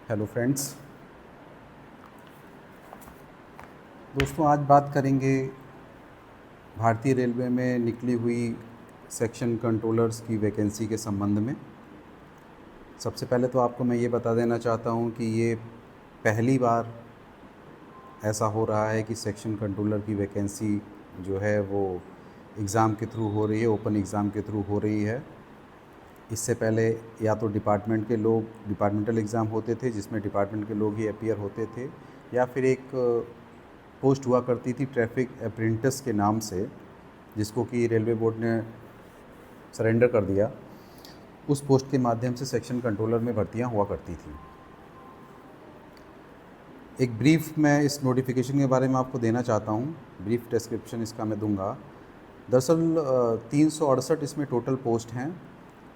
Hello friends. दोस्तों, आज बात करेंगे भारतीय रेलवे में निकली हुई सेक्शन कंट्रोलर्स की वैकेंसी के संबंध में। सबसे पहले तो आपको मैं ये बता देना चाहता हूँ कि ये पहली बार ऐसा हो रहा है कि सेक्शन कंट्रोलर की वैकेंसी जो है वो एग्ज़ाम के थ्रू हो रही है, ओपन एग्ज़ाम के थ्रू हो रही है। इससे पहले या तो डिपार्टमेंटल एग्ज़ाम होते थे जिसमें डिपार्टमेंट के लोग ही अपीयर होते थे, या फिर एक पोस्ट हुआ करती थी ट्रैफिक अप्रेंटिस के नाम से, जिसको कि रेलवे बोर्ड ने सरेंडर कर दिया। उस पोस्ट के माध्यम से सेक्शन कंट्रोलर में भर्तियां हुआ करती थी। एक ब्रीफ मैं इस नोटिफिकेशन के बारे में आपको देना चाहता हूँ। ब्रीफ डिस्क्रिप्शन इसका मैं दूंगा। दरअसल 368 इसमें टोटल पोस्ट हैं।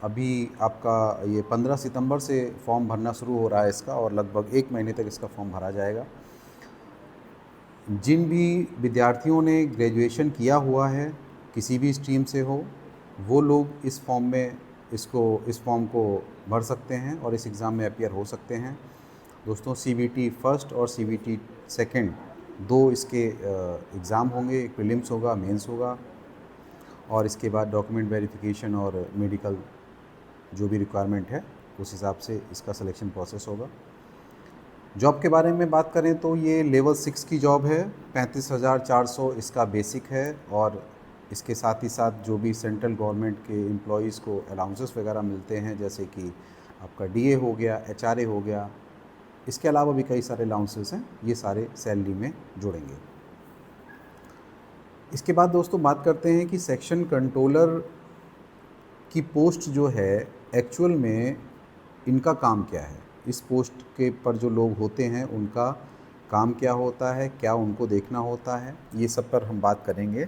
अभी आपका ये 15 सितंबर से फॉर्म भरना शुरू हो रहा है इसका, और लगभग 1 महीने तक इसका फॉर्म भरा जाएगा। जिन भी विद्यार्थियों ने ग्रेजुएशन किया हुआ है, किसी भी स्ट्रीम से हो, वो लोग इस फॉर्म को भर सकते हैं और इस एग्ज़ाम में अपीयर हो सकते हैं। दोस्तों, CBT फर्स्ट और CBT सेकंड दो इसके एग्ज़ाम होंगे। एक प्रीलिम्स होगा, मेंस होगा, और इसके बाद डॉक्यूमेंट वेरिफिकेशन और मेडिकल जो भी रिक्वायरमेंट है उस हिसाब से इसका सिलेक्शन प्रोसेस होगा। जॉब के बारे में बात करें तो ये लेवल 6 की जॉब है। 35,400 इसका बेसिक है, और इसके साथ ही साथ जो भी सेंट्रल गवर्नमेंट के एम्प्लॉयज़ को अलाउंसेस वगैरह मिलते हैं, जैसे कि आपका DA हो गया, HRA हो गया, इसके अलावा भी कई सारे अलाउंसेस हैं, ये सारे सैलरी में जुड़ेंगे। इसके बाद दोस्तों बात करते हैं कि सेक्शन कंट्रोलर की पोस्ट जो है एक्चुअल में इनका काम क्या है। इस पोस्ट के पर जो लोग होते हैं उनका काम क्या होता है, क्या उनको देखना होता है, ये सब पर हम बात करेंगे।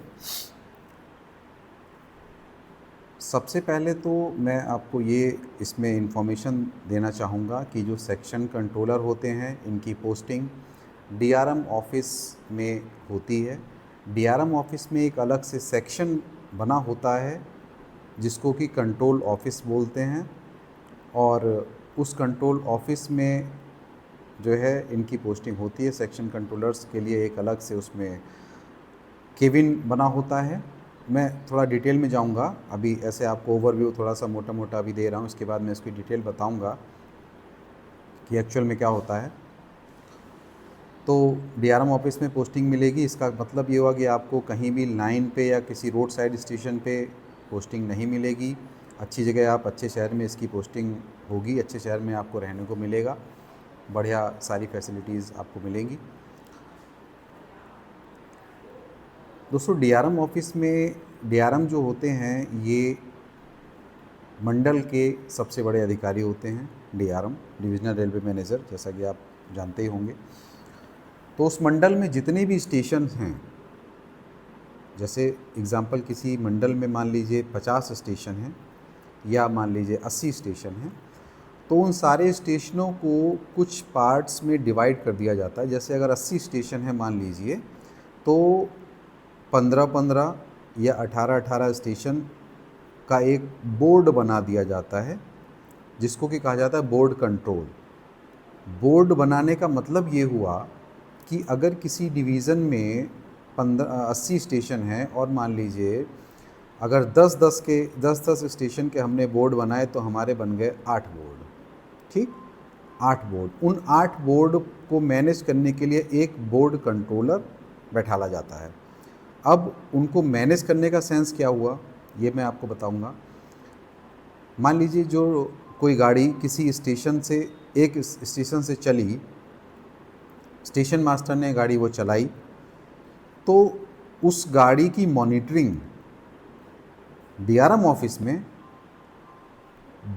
सबसे पहले तो मैं आपको ये इसमें इंफॉर्मेशन देना चाहूँगा कि जो सेक्शन कंट्रोलर होते हैं इनकी पोस्टिंग DRM ऑफिस में होती है। DRM ऑफिस में एक अलग से सेक्शन बना होता है जिसको कि कंट्रोल ऑफिस बोलते हैं, और उस कंट्रोल ऑफिस में जो है इनकी पोस्टिंग होती है। सेक्शन कंट्रोलर्स के लिए एक अलग से उसमें केबिन बना होता है। मैं थोड़ा डिटेल में जाऊंगा, अभी ऐसे आपको ओवरव्यू थोड़ा सा मोटा मोटा अभी दे रहा हूँ, इसके बाद मैं इसकी डिटेल बताऊंगा कि एक्चुअल में क्या होता है। तो DRM ऑफिस में पोस्टिंग मिलेगी, इसका मतलब ये हुआ कि आपको कहीं भी लाइन पे या किसी रोड साइड स्टेशन पे पोस्टिंग नहीं मिलेगी। अच्छी जगह, आप अच्छे शहर में इसकी पोस्टिंग होगी, अच्छे शहर में आपको रहने को मिलेगा, बढ़िया सारी फैसिलिटीज़ आपको मिलेंगी। दोस्तों, DRM ऑफिस में DRM जो होते हैं ये मंडल के सबसे बड़े अधिकारी होते हैं। DRM डिविजनल रेलवे मैनेजर, जैसा कि आप जानते ही होंगे। तो उस मंडल में जितने भी स्टेशन हैं, जैसे एग्ज़ाम्पल किसी मंडल में मान लीजिए 50 स्टेशन हैं या मान लीजिए 80 स्टेशन हैं, तो उन सारे स्टेशनों को कुछ पार्ट्स में डिवाइड कर दिया जाता है। जैसे अगर 80 स्टेशन है मान लीजिए, तो 15-15 या 18-18 स्टेशन का एक बोर्ड बना दिया जाता है, जिसको कि कहा जाता है बोर्ड कंट्रोल। बोर्ड बनाने का मतलब ये हुआ कि अगर किसी डिवीज़न में 80 स्टेशन हैं, और मान लीजिए अगर 10-10 स्टेशन के हमने बोर्ड बनाए, तो हमारे बन गए 8 बोर्ड। ठीक, 8 बोर्ड। उन 8 बोर्ड को मैनेज करने के लिए एक बोर्ड कंट्रोलर बैठाला जाता है। अब उनको मैनेज करने का सेंस क्या हुआ, ये मैं आपको बताऊंगा। मान लीजिए जो कोई गाड़ी किसी स्टेशन से, एक स्टेशन से चली, स्टेशन मास्टर ने गाड़ी वो चलाई, तो उस गाड़ी की मॉनिटरिंग DRM ऑफिस में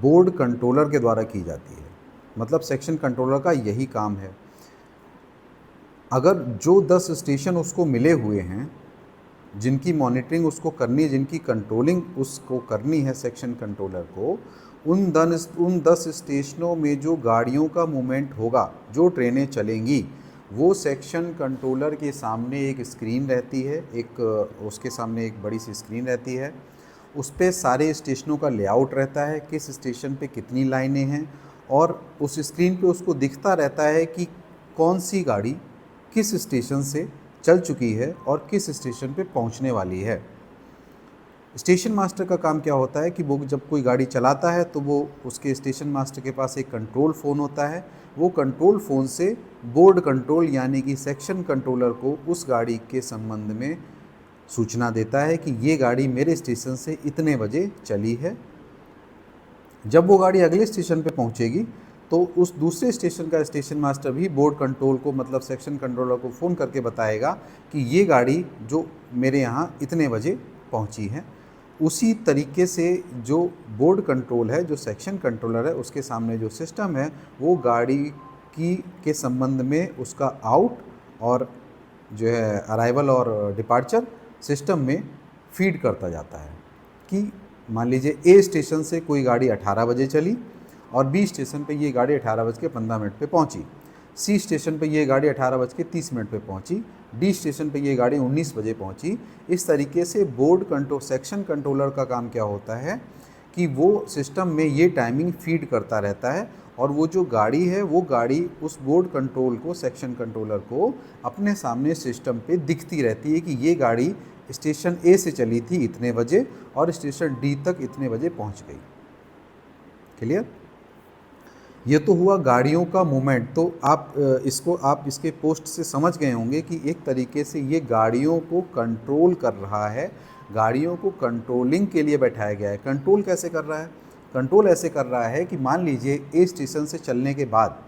बोर्ड कंट्रोलर के द्वारा की जाती है। मतलब सेक्शन कंट्रोलर का यही काम है। अगर जो 10 स्टेशन उसको मिले हुए हैं जिनकी मॉनिटरिंग उसको करनी है, जिनकी कंट्रोलिंग उसको करनी है सेक्शन कंट्रोलर को, उन 10 स्टेशनों में जो गाड़ियों का मूवमेंट होगा, जो ट्रेनें चलेंगी, वो सेक्शन कंट्रोलर के सामने एक स्क्रीन रहती है, उसके सामने एक बड़ी सी स्क्रीन रहती है। उस पर सारे स्टेशनों का लेआउट रहता है, किस स्टेशन पे कितनी लाइनें हैं, और उस स्क्रीन पे उसको दिखता रहता है कि कौन सी गाड़ी किस स्टेशन से चल चुकी है और किस स्टेशन पे पहुंचने वाली है। स्टेशन मास्टर का काम क्या होता है कि वो जब कोई गाड़ी चलाता है तो वो उसके स्टेशन मास्टर के पास एक कंट्रोल फ़ोन होता है। वो कंट्रोल फ़ोन से बोर्ड कंट्रोल यानी कि सेक्शन कंट्रोलर को उस गाड़ी के संबंध में सूचना देता है कि ये गाड़ी मेरे स्टेशन से इतने बजे चली है। जब वो गाड़ी अगले स्टेशन पे पहुंचेगी तो उस दूसरे स्टेशन का स्टेशन मास्टर भी बोर्ड कंट्रोल को मतलब सेक्शन कंट्रोलर को फ़ोन करके बताएगा कि ये गाड़ी जो मेरे यहाँ इतने बजे पहुंची है। उसी तरीके से जो बोर्ड कंट्रोल है, जो सेक्शन कंट्रोलर है, उसके सामने जो सिस्टम है वो गाड़ी की के संबंध में उसका आउट और जो है अराइवल और डिपार्चर सिस्टम में फीड करता जाता है कि मान लीजिए ए स्टेशन से कोई गाड़ी 18 बजे चली और बी स्टेशन पे ये गाड़ी 18:15 पे पहुंची, सी स्टेशन पे ये गाड़ी 18:30 पे पहुंची, डी स्टेशन पे ये गाड़ी 19 बजे पहुंची। इस तरीके से बोर्ड कंट्रोल सेक्शन कंट्रोलर का काम क्या होता है कि वो सिस्टम में ये टाइमिंग फीड करता रहता है और वो जो गाड़ी है वो गाड़ी उस बोर्ड कंट्रोल को सेक्शन कंट्रोलर को अपने सामने सिस्टम पे दिखती रहती है कि ये गाड़ी स्टेशन ए से चली थी इतने बजे और स्टेशन डी तक इतने बजे पहुंच गई। क्लियर? ये तो हुआ गाड़ियों का मूवमेंट। तो आप इसके पोस्ट से समझ गए होंगे कि एक तरीके से ये गाड़ियों को कंट्रोल कर रहा है, गाड़ियों को कंट्रोलिंग के लिए बैठाया गया है। कंट्रोल कैसे कर रहा है? कंट्रोल ऐसे कर रहा है कि मान लीजिए ए स्टेशन से चलने के बाद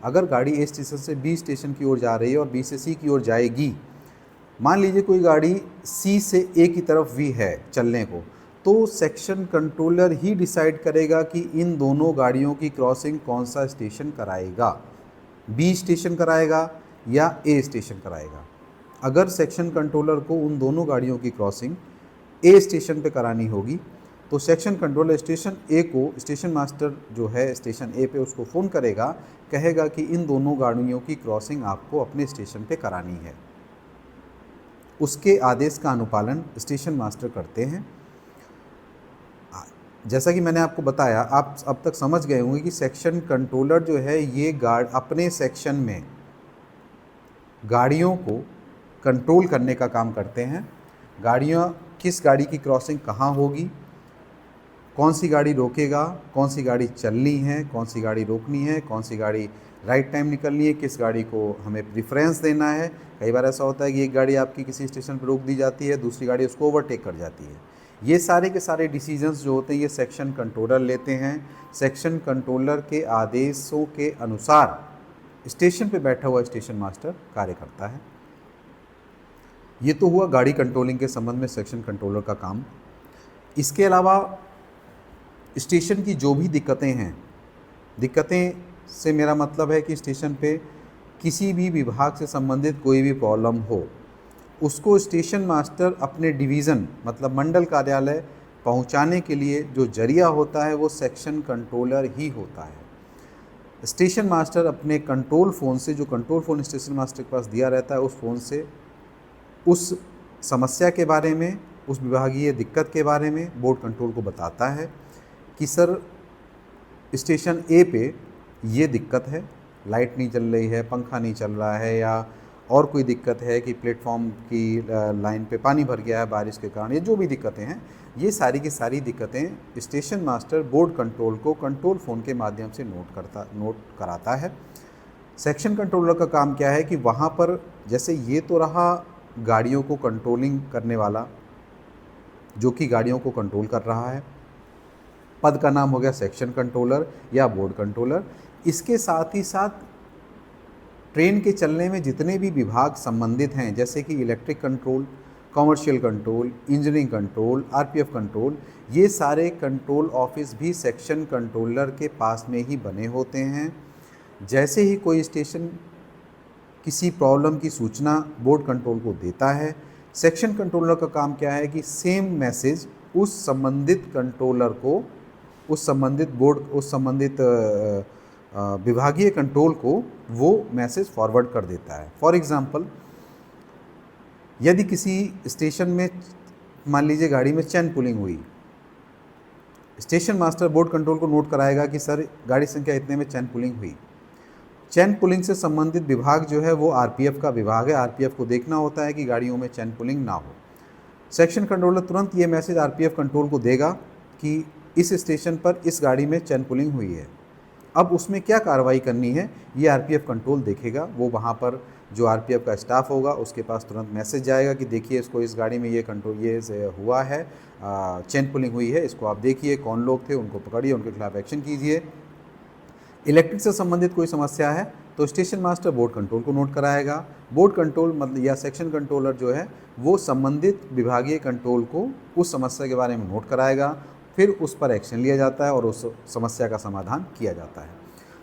अगर गाड़ी ए स्टेशन से बी स्टेशन की ओर जा रही है और बी से सी की ओर जाएगी, मान लीजिए कोई गाड़ी सी से ए की तरफ भी है चलने को, तो सेक्शन कंट्रोलर ही डिसाइड करेगा कि इन दोनों गाड़ियों की क्रॉसिंग कौन सा स्टेशन कराएगा, बी स्टेशन कराएगा या ए स्टेशन कराएगा। अगर सेक्शन कंट्रोलर को उन दोनों गाड़ियों की क्रॉसिंग ए स्टेशन पे करानी होगी तो सेक्शन कंट्रोलर स्टेशन ए को, स्टेशन मास्टर जो है स्टेशन ए पे, उसको फ़ोन करेगा, कहेगा कि इन दोनों गाड़ियों की क्रॉसिंग आपको अपने स्टेशन पे करानी है। उसके आदेश का अनुपालन स्टेशन मास्टर करते हैं। जैसा कि मैंने आपको बताया, आप अब तक समझ गए होंगे कि सेक्शन कंट्रोलर जो है ये अपने सेक्शन में गाड़ियों को कंट्रोल करने का काम करते हैं। गाड़ियाँ किस गाड़ी की क्रॉसिंग कहाँ होगी, कौन सी गाड़ी रोकेगा, कौन सी गाड़ी चलनी है, कौन सी गाड़ी रोकनी है, कौन सी गाड़ी राइट टाइम निकलनी है, किस गाड़ी को हमें प्रेफरेंस देना है। कई बार ऐसा होता है कि एक गाड़ी आपकी किसी स्टेशन पर रोक दी जाती है, दूसरी गाड़ी उसको ओवरटेक कर जाती है। ये सारे के सारे डिसीजंस जो होते हैं ये सेक्शन कंट्रोलर लेते हैं। सेक्शन कंट्रोलर के आदेशों के अनुसार स्टेशन पे बैठा हुआ स्टेशन मास्टर कार्य करता है। ये तो हुआ गाड़ी कंट्रोलिंग के संबंध में सेक्शन कंट्रोलर का काम। इसके अलावा स्टेशन की जो भी दिक्कतें हैं, दिक्कतें से मेरा मतलब है कि स्टेशन पे किसी भी विभाग से संबंधित कोई भी प्रॉब्लम हो, उसको स्टेशन मास्टर अपने डिवीज़न मतलब मंडल कार्यालय पहुंचाने के लिए जो जरिया होता है वो सेक्शन कंट्रोलर ही होता है। स्टेशन मास्टर अपने कंट्रोल फ़ोन से, जो कंट्रोल फ़ोन स्टेशन मास्टर के पास दिया रहता है, उस फ़ोन से उस समस्या के बारे में, उस विभागीय दिक्कत के बारे में बोर्ड कंट्रोल को बताता है कि सर स्टेशन ए पे ये दिक्कत है, लाइट नहीं चल रही है, पंखा नहीं चल रहा है, या और कोई दिक्कत है कि प्लेटफॉर्म की लाइन पे पानी भर गया है बारिश के कारण, ये जो भी दिक्कतें हैं, ये सारी की सारी दिक्कतें स्टेशन मास्टर बोर्ड कंट्रोल को कंट्रोल फ़ोन के माध्यम से नोट कराता है। सेक्शन कंट्रोलर का काम क्या है कि वहाँ पर, जैसे ये तो रहा गाड़ियों को कंट्रोलिंग करने वाला, जो कि गाड़ियों को कंट्रोल कर रहा है, पद का नाम हो गया सेक्शन कंट्रोलर या बोर्ड कंट्रोलर। इसके साथ ही साथ ट्रेन के चलने में जितने भी विभाग संबंधित हैं, जैसे कि electric control, commercial control, engineering control, RPF control, ये सारे कंट्रोल ऑफिस भी सेक्शन कंट्रोलर के पास में ही बने होते हैं। जैसे ही कोई स्टेशन किसी प्रॉब्लम की सूचना बोर्ड कंट्रोल को देता है, सेक्शन कंट्रोलर का काम क्या है कि सेम मैसेज उस संबंधित कंट्रोलर को, उस संबंधित विभागीय कंट्रोल को वो मैसेज फॉरवर्ड कर देता है। फॉर एग्ज़ाम्पल, यदि किसी स्टेशन में मान लीजिए गाड़ी में चैन पुलिंग हुई, स्टेशन मास्टर बोर्ड कंट्रोल को नोट कराएगा कि सर गाड़ी संख्या इतने में चैन पुलिंग हुई। चैन पुलिंग से संबंधित विभाग जो है वो आरपीएफ का विभाग है। आरपीएफ को देखना होता है कि गाड़ियों में चैन पुलिंग ना हो। सेक्शन कंट्रोलर तुरंत ये मैसेज आरपीएफ कंट्रोल को देगा कि इस स्टेशन पर इस गाड़ी में चैन पुलिंग हुई है। अब उसमें क्या कार्रवाई करनी है ये आरपीएफ कंट्रोल देखेगा। वो वहाँ पर जो आरपीएफ का स्टाफ होगा उसके पास तुरंत मैसेज जाएगा कि देखिए इसको इस गाड़ी में ये कंट्रोल ये हुआ है, चेन पुलिंग हुई है, इसको आप देखिए कौन लोग थे, उनको पकड़िए, उनके खिलाफ एक्शन कीजिए। इलेक्ट्रिक से संबंधित कोई समस्या है तो स्टेशन मास्टर बोर्ड कंट्रोल को नोट कराएगा। बोर्ड कंट्रोल मतलब या सेक्शन कंट्रोलर जो है वो संबंधित विभागीय कंट्रोल को उस समस्या के बारे में नोट कराएगा, फिर उस पर एक्शन लिया जाता है और उस समस्या का समाधान किया जाता है।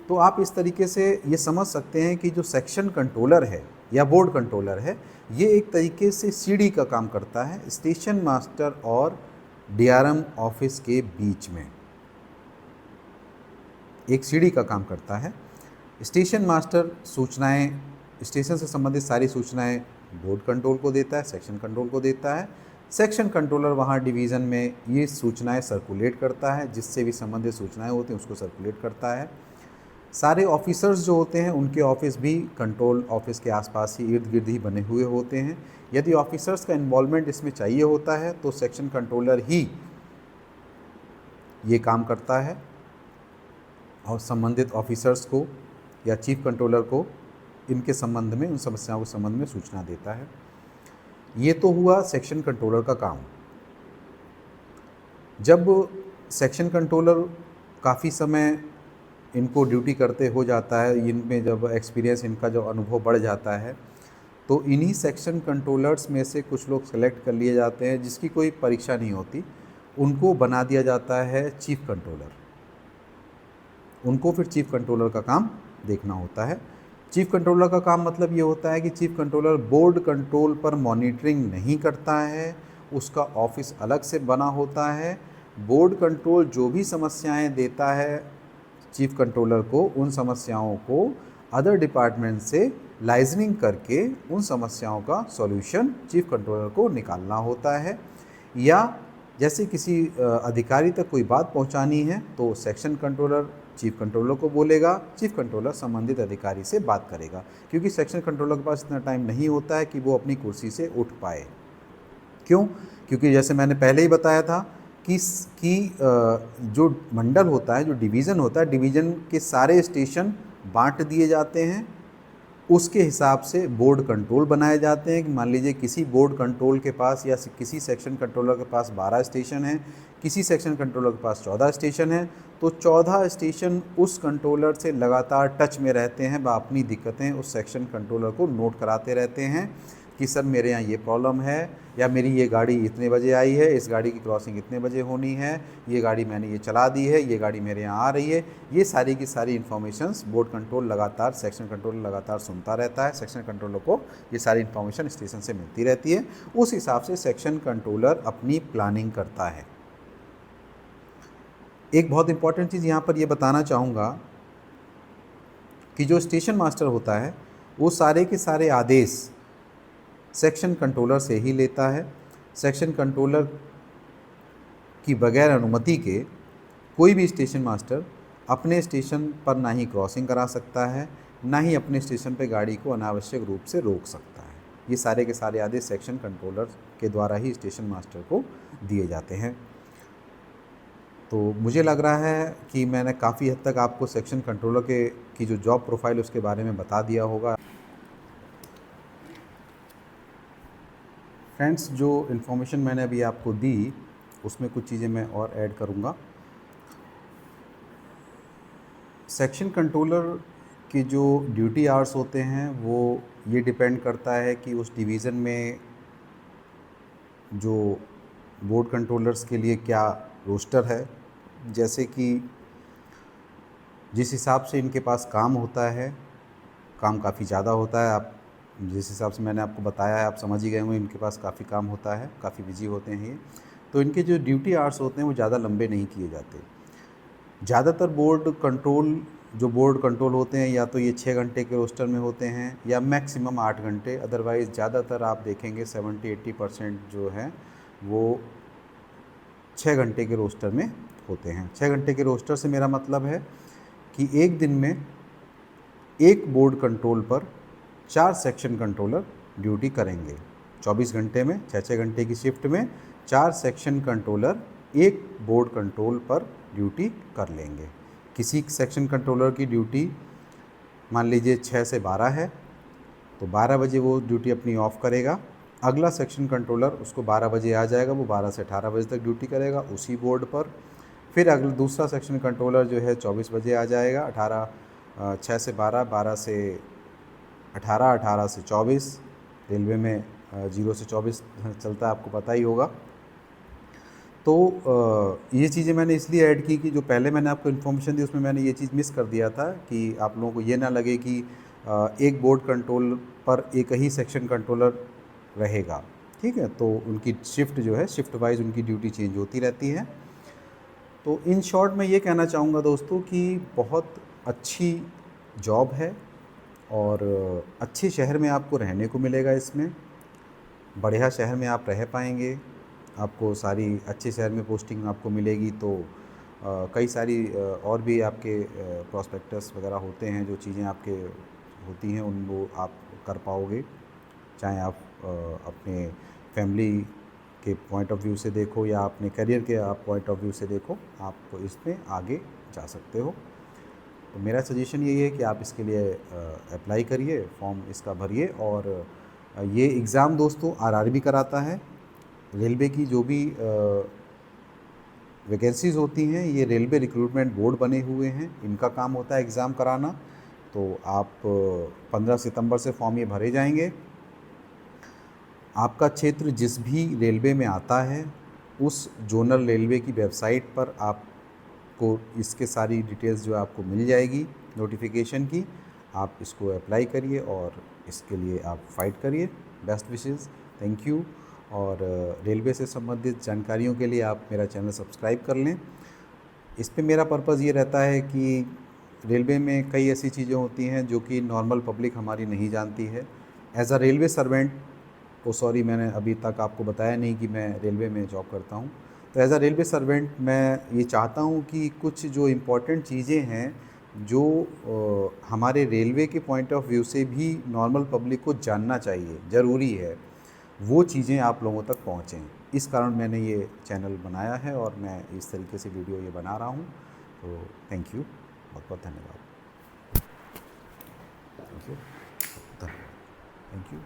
तो आप इस तरीके से ये समझ सकते हैं कि जो सेक्शन कंट्रोलर है या बोर्ड कंट्रोलर है ये एक तरीके से सीढ़ी का काम करता है स्टेशन मास्टर और डीआरएम ऑफिस के बीच में, एक सीढ़ी का काम करता है। स्टेशन मास्टर सूचनाएं, स्टेशन से संबंधित सारी सूचनाएं बोर्ड कंट्रोल को देता है, सेक्शन कंट्रोल को देता है। सेक्शन कंट्रोलर वहाँ डिवीज़न में ये सूचनाएं सर्कुलेट करता है, जिससे भी संबंधित सूचनाएं होती हैं उसको सर्कुलेट करता है। सारे ऑफिसर्स जो होते हैं उनके ऑफिस भी कंट्रोल ऑफिस के आसपास ही इर्द गिर्द ही बने हुए होते हैं। यदि ऑफिसर्स का इन्वॉल्वमेंट इसमें चाहिए होता है तो सेक्शन कंट्रोलर ही ये काम करता है और संबंधित ऑफिसर्स को या चीफ कंट्रोलर को इनके संबंध में, उन समस्याओं के संबंध में सूचना देता है। ये तो हुआ सेक्शन कंट्रोलर का काम। जब सेक्शन कंट्रोलर काफ़ी समय इनको ड्यूटी करते हो जाता है, इनमें जब एक्सपीरियंस, इनका जो अनुभव बढ़ जाता है, तो इन्हीं सेक्शन कंट्रोलर्स में से कुछ लोग सेलेक्ट कर लिए जाते हैं जिसकी कोई परीक्षा नहीं होती, उनको बना दिया जाता है चीफ कंट्रोलर। उनको फिर चीफ कंट्रोलर का काम देखना होता है। चीफ कंट्रोलर का काम मतलब ये होता है कि चीफ कंट्रोलर बोर्ड कंट्रोल पर मॉनिटरिंग नहीं करता है, उसका ऑफिस अलग से बना होता है। बोर्ड कंट्रोल जो भी समस्याएं देता है चीफ कंट्रोलर को, उन समस्याओं को अदर डिपार्टमेंट से लाइजनिंग करके उन समस्याओं का सॉल्यूशन चीफ कंट्रोलर को निकालना होता है। या जैसे किसी अधिकारी तक कोई बात पहुंचानी है तो सेक्शन कंट्रोलर चीफ कंट्रोलर को बोलेगा, चीफ कंट्रोलर संबंधित अधिकारी से बात करेगा, क्योंकि सेक्शन कंट्रोलर के पास इतना टाइम नहीं होता है कि वो अपनी कुर्सी से उठ पाए। क्यों? क्योंकि जैसे मैंने पहले ही बताया था कि जो मंडल होता है, जो डिवीज़न होता है, डिवीज़न के सारे स्टेशन बांट दिए जाते हैं। उसके हिसाब से बोर्ड कंट्रोल बनाए जाते हैं कि मान लीजिए किसी बोर्ड कंट्रोल के पास या किसी सेक्शन कंट्रोलर के पास 12 स्टेशन हैं, किसी सेक्शन कंट्रोलर के पास 14 स्टेशन हैं, तो 14 स्टेशन उस कंट्रोलर से लगातार टच में रहते हैं, वह अपनी दिक्कतें उस सेक्शन कंट्रोलर को नोट कराते रहते हैं कि सर मेरे यहाँ ये प्रॉब्लम है, या मेरी ये गाड़ी इतने बजे आई है, इस गाड़ी की क्रॉसिंग इतने बजे होनी है, ये गाड़ी मैंने ये चला दी है, ये गाड़ी मेरे यहाँ आ रही है। ये सारी की सारी इन्फॉर्मेशंस बोर्ड कंट्रोल लगातार, सेक्शन कंट्रोल लगातार सुनता रहता है। सेक्शन कंट्रोलर को ये सारी इन्फॉर्मेशन स्टेशन से मिलती रहती है। उस हिसाब से सेक्शन कंट्रोलर अपनी प्लानिंग करता है। एक बहुत इंपॉर्टेंट चीज़ यहाँ पर ये बताना चाहूँगा कि जो स्टेशन मास्टर होता है वो सारे के सारे आदेश सेक्शन कंट्रोलर से ही लेता है। सेक्शन कंट्रोलर की बगैर अनुमति के कोई भी स्टेशन मास्टर अपने स्टेशन पर ना ही क्रॉसिंग करा सकता है, ना ही अपने स्टेशन पे गाड़ी को अनावश्यक रूप से रोक सकता है। ये सारे के सारे आदेश सेक्शन कंट्रोलर के द्वारा ही स्टेशन मास्टर को दिए जाते हैं। तो मुझे लग रहा है कि मैंने काफ़ी हद तक आपको सेक्शन कंट्रोलर की जो जॉब प्रोफाइल उसके बारे में बता दिया होगा। फ्रेंड्स, जो इन्फॉर्मेशन मैंने अभी आपको दी उसमें कुछ चीज़ें मैं और ऐड करूँगा। सेक्शन कंट्रोलर के जो ड्यूटी आवर्स होते हैं वो ये डिपेंड करता है कि उस डिवीज़न में जो बोर्ड कंट्रोलर्स के लिए क्या रोस्टर है। जैसे कि जिस हिसाब से इनके पास काम होता है, काम काफ़ी ज़्यादा होता है। आप जिस हिसाब से मैंने आपको बताया है आप समझ ही गए होंगे, इनके पास काफ़ी काम होता है, काफ़ी बिजी होते हैं ये। तो इनके जो ड्यूटी आवर्स होते हैं वो ज़्यादा लंबे नहीं किए जाते। ज़्यादातर बोर्ड कंट्रोल होते हैं या तो ये 6 घंटे के रोस्टर में होते हैं या मैक्सिमम 8 घंटे। अदरवाइज़ ज़्यादातर आप देखेंगे 70-80% जो है वो 6 घंटे के रोस्टर में होते हैं। 6 घंटे के रोस्टर से मेरा मतलब है कि एक दिन में एक बोर्ड कंट्रोल पर 4 सेक्शन कंट्रोलर ड्यूटी करेंगे। 24 घंटे में 6-6 घंटे की शिफ्ट में 4 सेक्शन कंट्रोलर एक बोर्ड कंट्रोल पर ड्यूटी कर लेंगे। किसी सेक्शन कंट्रोलर की ड्यूटी मान लीजिए 6 से 12 है, तो 12 बजे वो ड्यूटी अपनी ऑफ करेगा। अगला सेक्शन कंट्रोलर उसको 12 बजे आ जाएगा, वो 12 से 18 बजे तक ड्यूटी करेगा उसी बोर्ड पर। फिर अगला दूसरा सेक्शन कंट्रोलर जो है 24 बजे आ जाएगा। 6 से 12, 12 से 18, 18 से 24। रेलवे में 0 से 24 चलता है, आपको पता ही होगा। तो ये चीज़ें मैंने इसलिए ऐड की कि जो पहले मैंने आपको इन्फॉर्मेशन दी उसमें मैंने ये चीज़ मिस कर दिया था कि आप लोगों को ये ना लगे कि एक बोर्ड कंट्रोल पर एक ही सेक्शन कंट्रोलर रहेगा, ठीक है। तो उनकी शिफ्ट जो है, शिफ्ट वाइज उनकी ड्यूटी चेंज होती रहती है। तो इन शॉर्ट मैं ये कहना चाहूँगा दोस्तों कि बहुत अच्छी जॉब है और अच्छे शहर में आपको रहने को मिलेगा। इसमें बढ़िया शहर में आप रह पाएंगे, आपको सारी अच्छे शहर में पोस्टिंग आपको मिलेगी। तो कई सारी और भी आपके प्रॉस्पेक्टस वगैरह होते हैं, जो चीज़ें आपके होती हैं उन वो आप कर पाओगे। चाहे आप अपने फैमिली के पॉइंट ऑफ व्यू से देखो या अपने करियर के आप पॉइंट ऑफ व्यू से देखो, आप इसमें आगे जा सकते हो। तो मेरा सजेशन यही है कि आप इसके लिए अप्लाई करिए, फॉर्म इसका भरिए। और ये एग्ज़ाम दोस्तों आरआरबी कराता है। रेलवे की जो भी वैकेंसीज़ होती हैं, ये रेलवे रिक्रूटमेंट बोर्ड बने हुए हैं, इनका काम होता है एग्ज़ाम कराना। तो आप 15 सितंबर से फॉर्म ये भरे जाएंगे। आपका क्षेत्र जिस भी रेलवे में आता है, उस जोनल रेलवे की वेबसाइट पर आपको इसके सारी डिटेल्स जो आपको मिल जाएगी नोटिफिकेशन की। आप इसको अप्लाई करिए और इसके लिए आप फाइट करिए। Best wishes, thank you. और रेलवे से संबंधित जानकारियों के लिए आप मेरा चैनल सब्सक्राइब कर लें। इस पे मेरा पर्पज़ ये रहता है कि रेलवे में कई ऐसी चीज़ें होती हैं जो कि नॉर्मल पब्लिक हमारी नहीं जानती है। As a railway servant, sorry मैंने अभी तक आपको बताया नहीं कि मैं रेलवे में जॉब करता हूँ। तो एज़ अ रेलवे सर्वेंट मैं ये चाहता हूँ कि कुछ जो इम्पोर्टेंट चीज़ें हैं, जो हमारे रेलवे के पॉइंट ऑफ व्यू से भी नॉर्मल पब्लिक को जानना चाहिए, ज़रूरी है, वो चीज़ें आप लोगों तक पहुँचें। इस कारण मैंने ये चैनल बनाया है और मैं इस तरीके से वीडियो ये बना रहा हूँ। तो थैंक यू, बहुत बहुत धन्यवाद। Thank you.